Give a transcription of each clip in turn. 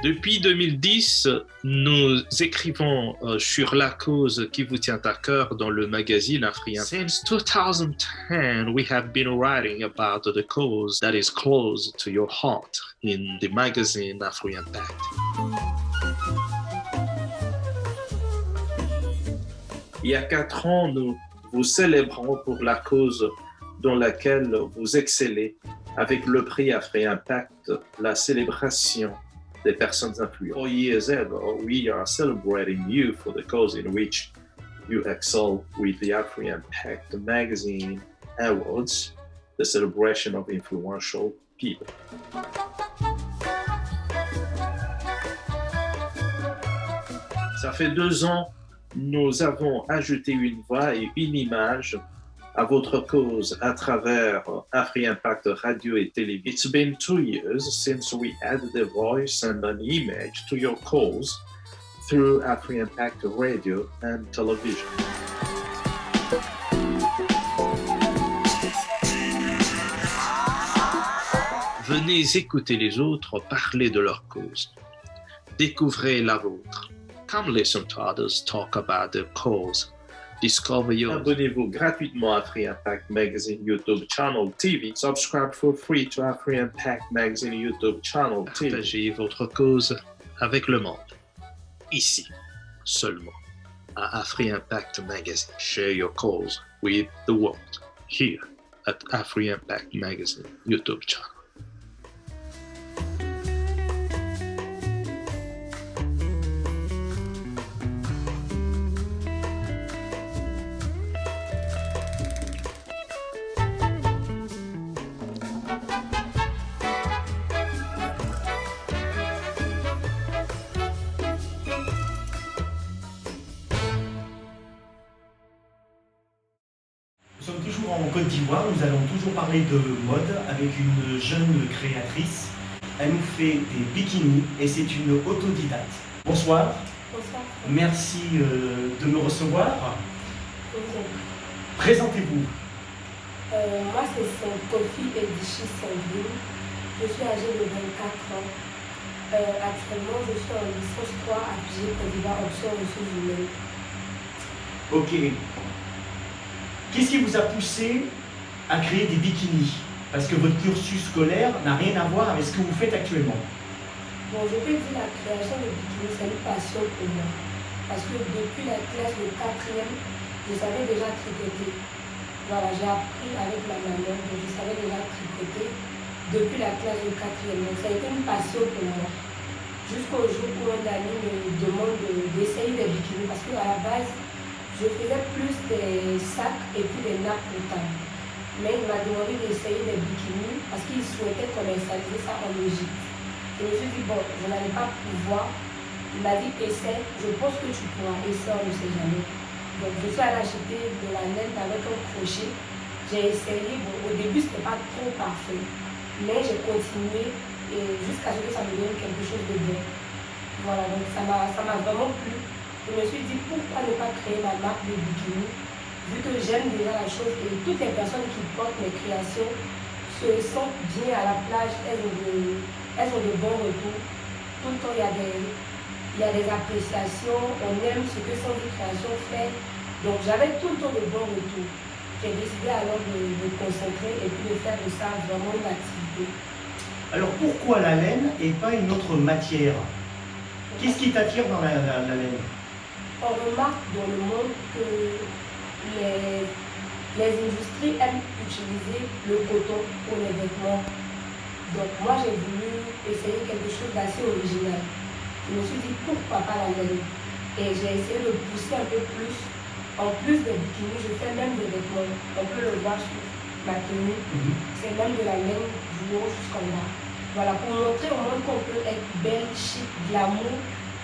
Depuis 2010, nous écrivons sur la cause qui vous tient à cœur dans le magazine Afri Impact. Since 2010, we have been writing about the cause that is close to your heart in the magazine Afri Impact. Il y a 4 ans, nous vous célébrons pour la cause dans laquelle vous excellez avec le prix Afri Impact, la célébration des personnes influentes. 4 years ago, we are celebrating you for the cause in which you excel with the Afri Impact Magazine Awards, the celebration of influential people. Ça fait 2 ans, nous avons ajouté une voix et une image à votre cause à travers Afri Impact Radio et Télévision. It's been 2 years since we added a voice and an image to your cause through Afri Impact Radio and Television. Venez écouter les autres parler de leur cause. Découvrez la vôtre. Come listen to others talk about their cause. Discover yours. Abonnez-vous gratuitement à Afri Impact Magazine YouTube Channel TV. Subscribe for free to Afri Impact Magazine YouTube Channel TV. Partagez votre cause avec le monde. Ici, seulement, à Afri Impact Magazine. Share your cause with the world. Here at Afri Impact Magazine YouTube Channel. Nous sommes toujours en Côte d'Ivoire, nous allons toujours parler de mode avec une jeune créatrice. Elle nous fait des bikinis et c'est une autodidacte. Bonsoir. Bonsoir. Merci de me recevoir. Bonjour. Présentez-vous. Moi, c'est Kofi Edichi Sandrine. Je suis âgée de 24 ans. Actuellement, je suis en licence 3 à PG Côte d'Ivoire, option ressources humaines. Ok. Qu'est-ce qui vous a poussé à créer des bikinis? Parce que votre cursus scolaire n'a rien à voir avec ce que vous faites actuellement. Bon, je peux dire la création de bikinis, c'est une passion pour moi. Parce que depuis la classe de 4e, je savais déjà tricoter. Voilà, j'ai appris avec ma maman, donc je savais déjà tricoter depuis la classe de 4e. Donc ça a été une passion pour moi. Jusqu'au jour où un ami me demande d'essayer des bikinis. Parce qu'à la base, je faisais plus des sacs et puis des nappes pour table. Mais il m'a demandé d'essayer des bikinis parce qu'il souhaitait commercialiser ça en Égypte. Je me suis dit, bon, je n'allais pas pouvoir. Il m'a dit, essaie, je pense que tu pourras. Essaie, on ne sait jamais. Donc, je suis allée acheter de la laine avec un crochet. J'ai essayé, bon, au début, ce n'était pas trop parfait. Mais j'ai continué et jusqu'à ce que ça me donne quelque chose de bien. Voilà, donc ça m'a vraiment plu. Je me suis dit, pourquoi ne pas créer ma marque de bikini, vu que j'aime déjà la chose et toutes les personnes qui portent mes créations se sentent bien à la plage, elles ont de bons retours. Tout le temps, il y a des appréciations, on aime ce que Sandy Création fait. Donc, j'avais tout le temps de bons retours. J'ai décidé alors de me concentrer et puis de faire de ça vraiment une activité. Alors pourquoi la laine et pas une autre matière? Qu'est-ce qui t'attire dans la laine? On remarque dans le monde que les industries aiment utiliser le coton pour les vêtements. Donc moi j'ai voulu essayer quelque chose d'assez original. Je me suis dit pourquoi pas la laine. Et j'ai essayé de pousser un peu plus. En plus des bikinis, je fais même des vêtements. On peut le voir sur ma tenue. C'est même de la laine du haut jusqu'en bas. Voilà, pour montrer au monde qu'on peut être belle, chic, glamour,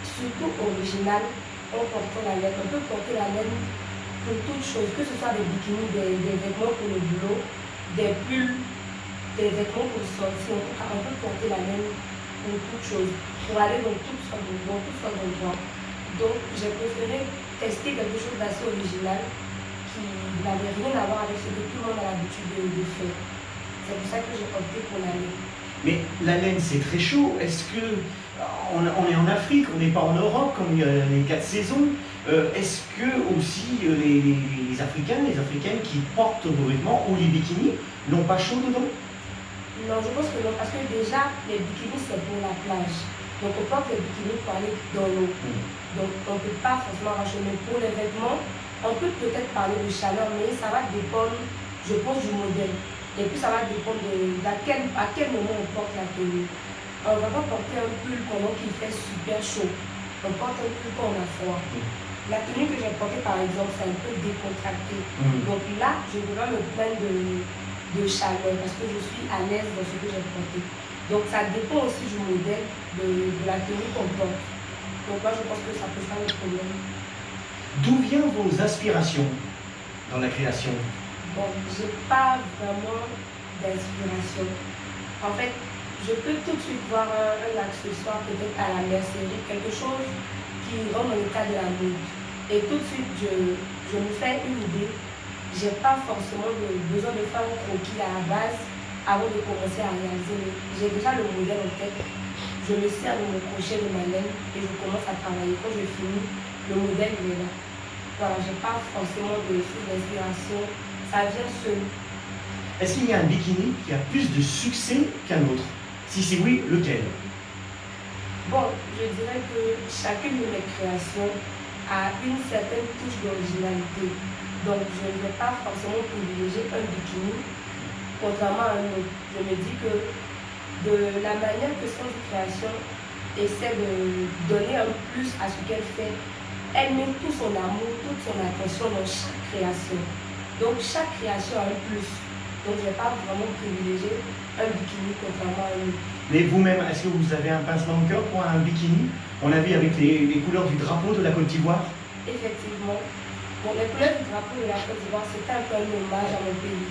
surtout original. On porte la laine, on peut porter la laine pour toutes choses, que ce soit des bikinis, des vêtements pour le boulot, des pulls, des vêtements pour sortir. En tout cas, on peut porter la laine pour toutes choses, pour aller dans toutes sortes d'endroits. Donc, j'ai préféré tester quelque chose d'assez original qui n'avait rien à voir avec ce que tout le monde a l'habitude de faire. C'est pour ça que j'ai opté pour la laine. Mais la laine, c'est très chaud. Est-ce que on est en Afrique, on n'est pas en Europe comme il y a les 4 saisons. Est-ce que aussi les Africains, les Africaines qui portent vos vêtements ou les bikinis n'ont pas chaud dedans? Non, je pense que non, parce que déjà, les bikinis, c'est pour la plage. Donc, on porte les bikinis pour aller dans l'eau. Donc, on ne peut pas forcément racheter. Pour les vêtements, on peut peut-être parler de chaleur, mais ça va dépendre, je pense, du modèle. Et puis, ça va dépendre à quel moment on porte la tenue. On ne va pas porter un pull pendant qu'il fait super chaud. On porte un pull quand on a froid. La tenue que j'ai portée, par exemple, c'est un peu décontractée. Donc là, je ne vais pas me plaindre de chaleur parce que je suis à l'aise dans ce que j'ai porté. Donc ça dépend aussi du modèle de la tenue qu'on porte. Donc moi, je pense que ça peut faire un problème. D'où viennent vos aspirations dans la création? Bon, je n'ai pas vraiment d'inspiration. En fait, je peux tout de suite voir un accessoire peut-être à la mercerie, quelque chose qui rentre dans le cadre de la mode. Et tout de suite, je me fais une idée. Je n'ai pas forcément besoin de faire un croquis à la base avant de commencer à réaliser. J'ai déjà le modèle en tête. Je me sers de mon crochet de ma laine et je commence à travailler. Quand je finis, le modèle il est là. Voilà, je n'ai pas forcément de source d'inspiration. Ça vient seul. Est-ce qu'il y a un bikini qui a plus de succès qu'un autre? Si c'est oui, lequel? Bon, je dirais que chacune de mes créations a une certaine touche d'originalité. Donc, je ne vais pas forcément privilégier un bikini, contrairement à un autre. Je me dis que de la manière que Sans Création essaie de donner un plus à ce qu'elle fait, elle met tout son amour, toute son attention dans chaque création. Donc, chaque création a un plus. Donc, je ne vais pas vraiment privilégier un bikini contrairement à un autre. Mais vous-même, est-ce que vous avez un pincement au cœur pour un bikini? On a vu avec les couleurs du drapeau de la Côte d'Ivoire. Effectivement. Bon, les couleurs du drapeau de la Côte d'Ivoire, c'était un peu un hommage à mon pays.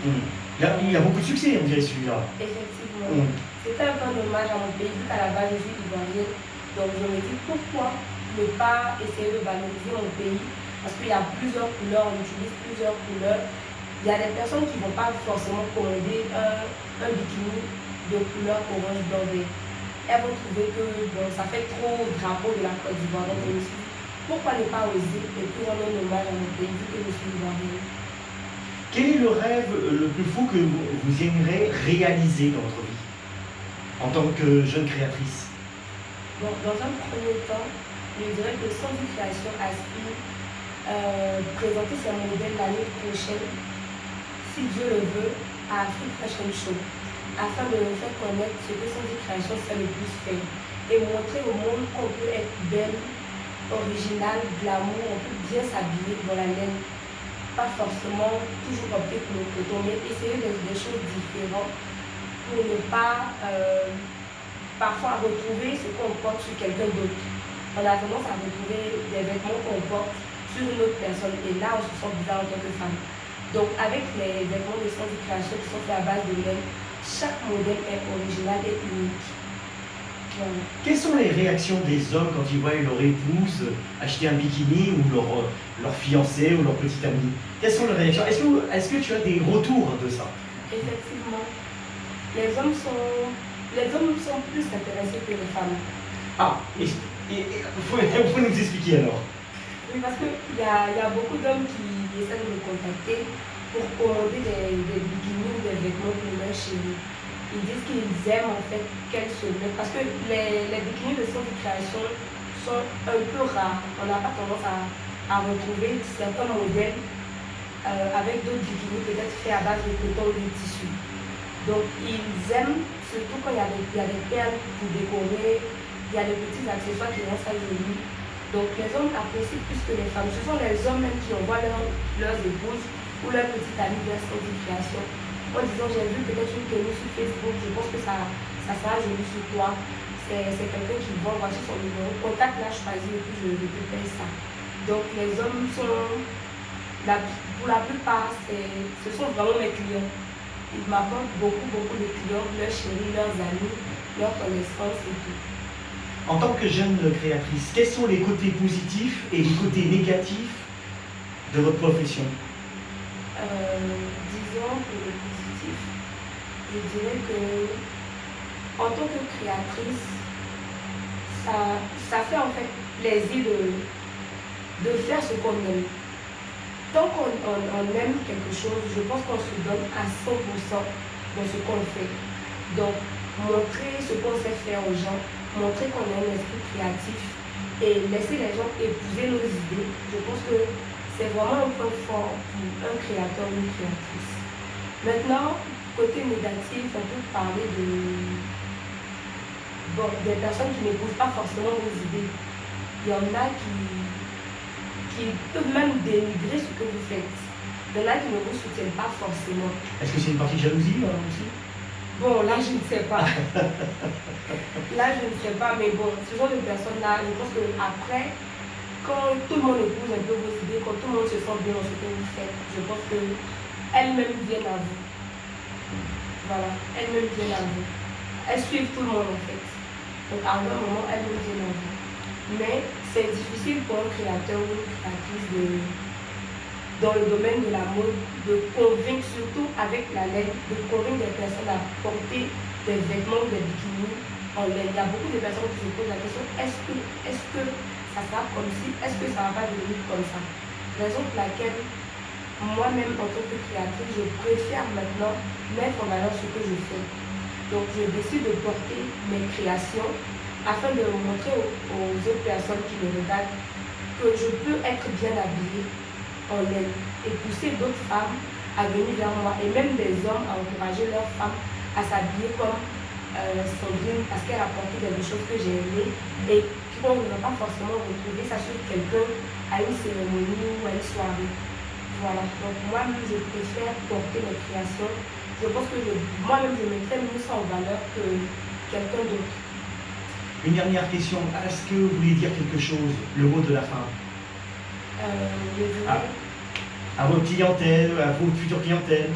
Il a beaucoup de succès, on dirait celui-là. Effectivement. C'était un peu un hommage à mon pays, vu qu'à la base, je suis ivoirienne. Donc, je me dis pourquoi ne pas essayer de valoriser mon pays? Parce qu'il y a plusieurs couleurs, on utilise plusieurs couleurs. Il y a des personnes qui ne vont pas forcément commander un bikini de couleur orange blanc vert. Elles vont trouver que bon, ça fait trop drapeau de la Côte d'Ivoire. Donc je me suis dit, pourquoi ne pas oser et puis rendre un hommage à mon pays vu que je suis ivoirienne. Quel est le rêve le plus fou que vous aimeriez réaliser dans votre vie en tant que jeune créatrice? Bon, dans un premier temps, je dirais que Sans Création aspire présenter ses modèles l'année prochaine, si Dieu le veut, à Afrique Fashion Show, afin de faire connaître ce que Sans Création sait le plus faire et montrer au monde qu'on peut être belle, originale, glamour, on peut bien s'habiller dans la laine, pas forcément toujours opter pour le coton, mais essayer des choses différentes pour ne pas parfois retrouver ce qu'on porte sur quelqu'un d'autre. On a tendance à retrouver des vêtements qu'on porte sur une autre personne et là on se sent bizarre en tant que femme. Donc avec les vêtements de Sans Création qui sont faits à base de laine, chaque modèle est original et unique. Voilà. Quelles sont les réactions des hommes quand ils voient leur épouse acheter un bikini ou leur fiancé ou leur petite amie? Quelles sont les réactions? Est-ce que tu as des retours de ça? Effectivement, les hommes sont plus intéressés que les femmes. Ah, il faut nous expliquer alors. Oui, parce qu'il y a beaucoup d'hommes qui essaient de me contacter pour commander des bikinis ou des vêtements pour leur chérie. Ils disent qu'ils aiment en fait qu'elles se mettent. Parce que les bikinis de Sans Création sont un peu rares. On n'a pas tendance à retrouver certains modèles avec d'autres bikinis peut-être faits à base de coton ou de tissu. Donc ils aiment, surtout quand il y a des perles pour décorer, il y a des petits accessoires qui rendent ça joli. Donc les hommes apprécient plus que les femmes. Ce sont les hommes même qui envoient leurs épouses ou leurs petites amies vers Sans Création en disant j'ai vu peut-être une tenue sur Facebook, je pense que ça sera joli sur toi. C'est quelqu'un qui vend, voici son numéro, contact là, choisis et puis je te paye ça. Donc les hommes sont, pour la plupart, ce sont vraiment mes clients. Ils m'apportent beaucoup de clients, leurs chéris, leurs amis, leurs connaissances et tout. En tant que jeune créatrice, quels sont les côtés positifs et les côtés négatifs de votre profession? Disons que le positif, je dirais que En tant que créatrice, ça fait en fait plaisir de faire ce qu'on aime. Tant qu'on aime quelque chose, je pense qu'on se donne à 100% dans ce qu'on fait. Donc, montrer ce qu'on sait faire aux gens, montrer qu'on a un esprit créatif et laisser les gens épouser nos idées, je pense que c'est vraiment un point fort pour un créateur ou une créatrice. Maintenant, côté négatif, on peut parler des personnes qui n'épousent pas forcément vos idées. Il y en a qui peuvent même dénigrer ce que vous faites. Il y en a qui ne vous soutiennent pas forcément. Est-ce que c'est une partie de jalousie aussi? Bon, là, je ne sais pas. Là, je ne sais pas, mais bon, ce genre de personnes-là, je pense qu'après, quand tout le monde épouse un peu vos idées, quand tout le monde se sent bien dans ce que vous faites, je pense qu'elles-mêmes viennent à vous. Voilà, elles-mêmes viennent à vous. Elles suivent tout le monde en fait. Donc à un moment, elles-mêmes viennent à vous. Mais c'est difficile pour un créateur ou une créatrice dans le domaine de la mode de convaincre, surtout avec la laine, de convaincre des personnes à porter des vêtements ou des bikinis en laine. Il y a beaucoup de personnes qui se posent la question, est-ce que ça sera comme ci, est-ce que ça ne va pas devenir comme ça? Raison pour laquelle moi-même en tant que créatrice, je préfère maintenant mettre en valeur ce que je fais. Donc je décide de porter mes créations afin de montrer aux autres personnes qui me regardent que je peux être bien habillée en laine et pousser d'autres femmes à venir vers moi et même des hommes à encourager leurs femmes à s'habiller comme Sandrine parce qu'elle a porté quelque chose que j'ai aimé et qu'on ne va pas forcément retrouver ça sur quelqu'un à une cérémonie ou à une soirée. Voilà, donc moi-même je préfère porter mes créations. Je pense que moi-même je mettrais mieux ça en valeur que quelqu'un d'autre. Une dernière question, est-ce que vous voulez dire quelque chose, le mot de la fin? Je dirais, à votre clientèle, à vos futures clientèles?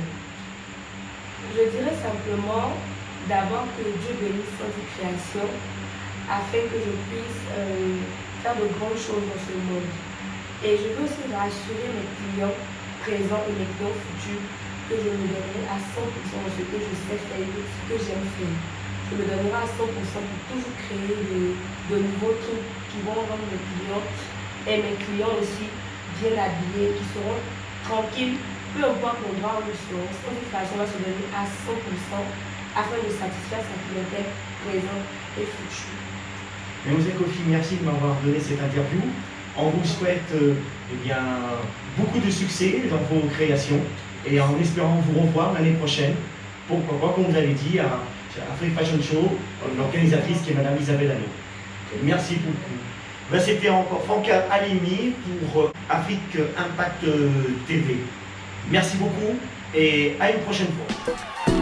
Je dirais simplement d'abord que Dieu bénisse cette création afin que je puisse faire de grandes choses dans ce monde. Et je veux aussi rassurer mes clients présents et mes clients futurs que je me donnerai à 100% dans ce que je sais faire et ce que j'aime faire. Je me donnerai à 100% pour toujours créer de nouveaux trucs qui vont rendre mes clients et mes clients aussi bien habillés, qui seront tranquilles, peu importe l'endroit où ils seront. Cette création va se donner à 100% afin de satisfaire sa clientèle présente et future. Mademoiselle Kofi, merci de m'avoir donné cette interview. On vous souhaite beaucoup de succès dans vos créations et en espérant vous revoir l'année prochaine, pourquoi pas, comme vous l'avez dit, à Afrique Fashion Show, l'organisatrice qui est Madame Isabelle Hanot. Merci beaucoup. C'était encore Franca Halimi pour Afrique Impact TV. Merci beaucoup et à une prochaine fois.